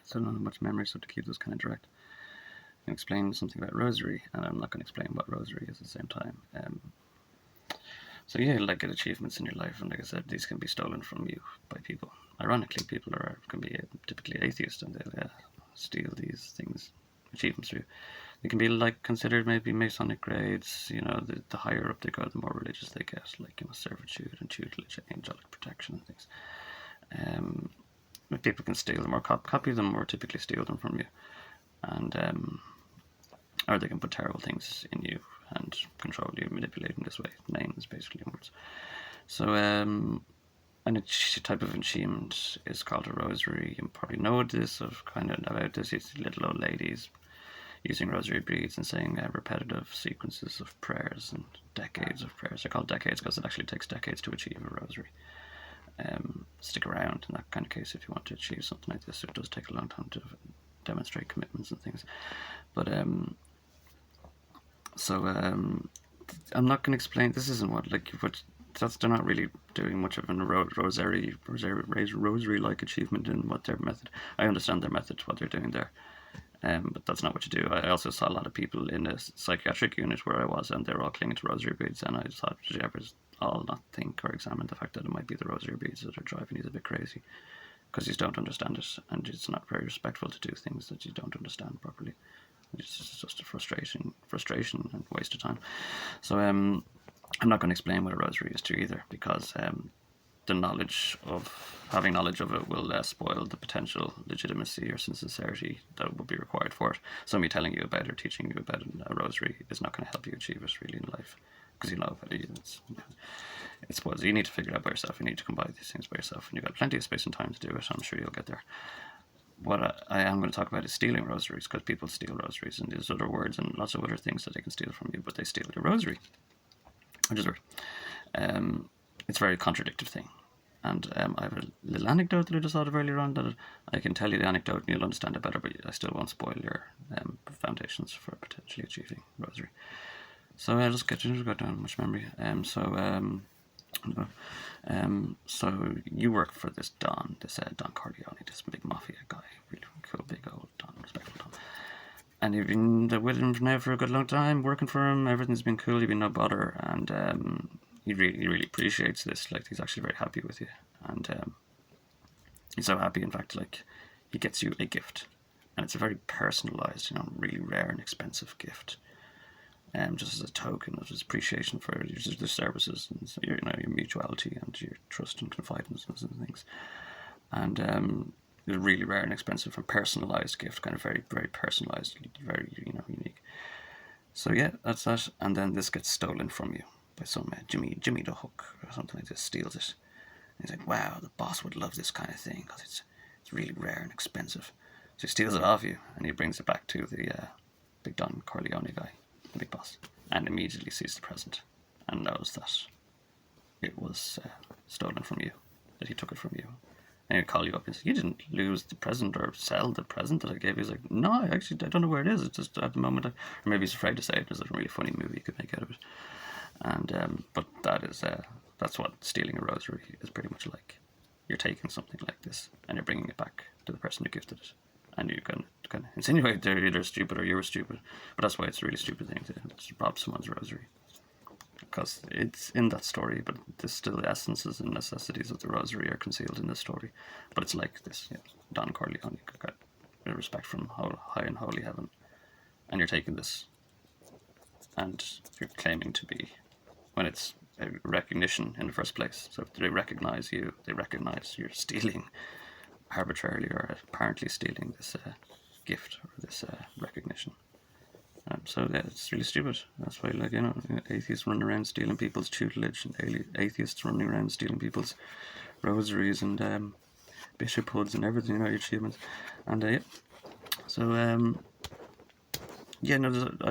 So I don't have much memory, so to keep this kind of direct, I can explain something about rosary, and I'm not going to explain what rosary is at the same time. So yeah, like get achievements in your life, and like I said, these can be stolen from you by people. Ironically, people can be typically atheist, and they'll steal these things, achievements for you. They can be like considered maybe Masonic grades. The higher up they go, the more religious they get, like servitude and tutelage, angelic protection, and things. People can steal them or copy them, or typically steal them from you, and or they can put terrible things in you and control you, manipulate in this way. Names, basically, and words. So, a type of achievement is called a rosary. You probably know this, about this. It's little old ladies using rosary beads and saying repetitive sequences of prayers and decades of prayers. They're called decades because it actually takes decades to achieve a rosary. Stick around in that kind of case if you want to achieve something like this. It does take a long time to demonstrate commitments and things. But I'm not going to explain. This isn't what they're not really doing much of a rosary-like achievement in what their method. I understand their method, what they're doing there, but that's not what you do. I also saw a lot of people in a psychiatric unit where I was, and they were all clinging to rosary beads, and I thought, did you ever all not think or examine the fact that it might be the rosary beads that are driving you a bit crazy? Because you don't understand it, and it's not very respectful to do things that you don't understand properly. It's just a frustration and waste of time. So I'm not going to explain what a rosary is to either, because having knowledge of it will spoil the potential legitimacy or sincerity that would be required for it. So me telling you about it or teaching you about a rosary is not going to help you achieve it really in life, because it's you need to figure it out by yourself. You need to combine these things by yourself, and you've got plenty of space and time to do it. I'm sure you'll get there. What I am going to talk about is stealing rosaries, because people steal rosaries, and there's other words and lots of other things that they can steal from you, but they steal your rosary, which is weird. It's a very contradictory thing. And I have a little anecdote that I just thought of earlier on that I can tell you the anecdote and you'll understand it better, but I still won't spoil your foundations for potentially achieving rosary. So I'll just get down much memory. So you work for this Don Corleone, this big mafia guy, really cool, big old Don, respectful Don. And you've been with him now for a good long time, working for him. Everything's been cool. You've been no bother, and he really appreciates this. Like, he's actually very happy with you, and he's so happy, in fact, like, he gets you a gift, and it's a very personalized, really rare and expensive gift. Just as a token of his appreciation for your services and your mutuality and your trust and confidence and things. And it's a really rare and expensive and personalized gift, kind of very, very personalized, very, unique. So yeah, that's that. And then this gets stolen from you by some Jimmy the Hook or something like this, steals it. And he's like, wow, the boss would love this kind of thing because it's really rare and expensive. So he steals it off you and he brings it back to the big Don Corleone guy, the big boss, and immediately sees the present and knows that it was stolen from you, that he took it from you. And he'll call you up and say, you didn't lose the present or sell the present that I gave you. He's like, no, I don't know where it is. It's just at the moment. Or maybe he's afraid to say it. There's a really funny movie you could make out of it. And but that's what stealing a rosary is pretty much like. You're taking something like this and you're bringing it back to the person who gifted it. And you can kind of insinuate they're either stupid or you're stupid. But that's why it's a really stupid thing to rob someone's rosary. Because it's in that story, but there's still the essences and necessities of the rosary are concealed in this story. But it's like this, Don Corleone, you got respect from high and holy heaven, and you're taking this, and you're claiming to be, when it's a recognition in the first place. So if they recognize you, they recognize you're stealing arbitrarily or apparently stealing this gift or this recognition. So yeah, it's really stupid. That's why, atheists running around stealing people's tutelage, and atheists running around stealing people's rosaries and bishophoods and everything, your achievements. And so I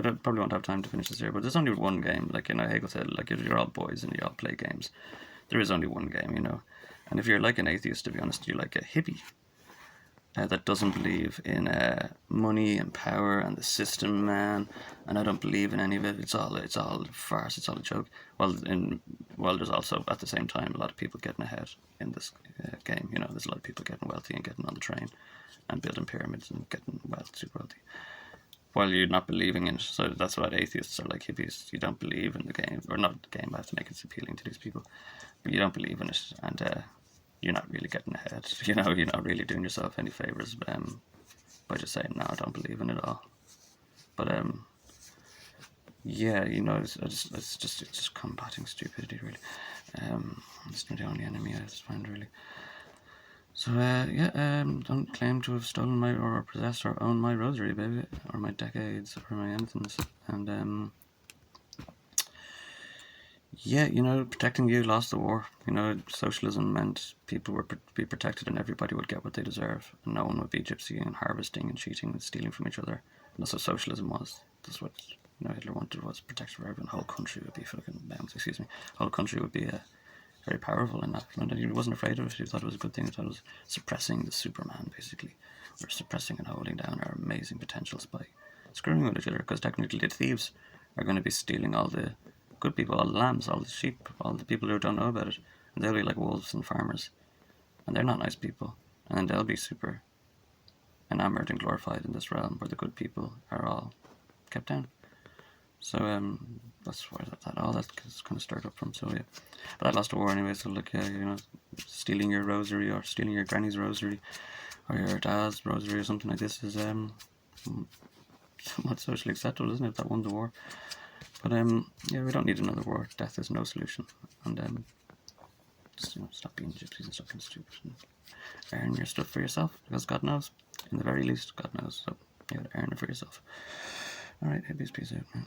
probably won't have time to finish this here, but there's only one game. Hegel said, you're all boys and you all play games. There is only one game, And if you're like an atheist, to be honest, you're like a hippie. that doesn't believe in money and power and the system, man. And I don't believe in any of it. It's all a farce. It's all a joke. Well, there's also at the same time a lot of people getting ahead in this game. You know, there's a lot of people getting wealthy and getting on the train and building pyramids and getting super wealthy. While you're not believing in it. So that's what atheists are like hippies. You don't believe in the game, or not the game. I have to make it appealing to these people, but you don't believe in it, and you're not really getting ahead. You know, you're not really doing yourself any favors by just saying no, I don't believe in it at all. But yeah, you know, it's just combating stupidity, really. It's not the only enemy I find, really. So yeah, don't claim to have stolen my or possessed or owned my rosary, baby, or my decades or my anythings, and yeah, you know, protecting you lost the war. You know, socialism meant people would be protected and everybody would get what they deserve, and no one would be gypsying and harvesting and cheating and stealing from each other. And that's what socialism was. That's what, you know, Hitler wanted, was protection for everyone. The whole country would be fucking bounds. Excuse me. The whole country would be very powerful in that. And he wasn't afraid of it. He thought it was a good thing. He thought it was suppressing the Superman, basically. We're suppressing and holding down our amazing potentials by screwing with each other, because technically the thieves are going to be stealing all the good people, all the lambs, all the sheep, all the people who don't know about it. And they'll be like wolves and farmers. And they're not nice people. And then they'll be super enamored and glorified in this realm where the good people are all kept down. So that's where that's kind of started up from. So yeah, but I lost a war anyway. So like, you know, stealing your rosary or stealing your granny's rosary or your dad's rosary or something like this is somewhat socially acceptable, isn't it? That won the war. But yeah, we don't need another war. Death is no solution. And just, you know, stop being gypsies and stop being stupid and earn your stuff for yourself, because God knows, in the very least, God knows. So you gotta earn it for yourself. All right, hippies, peace out, man.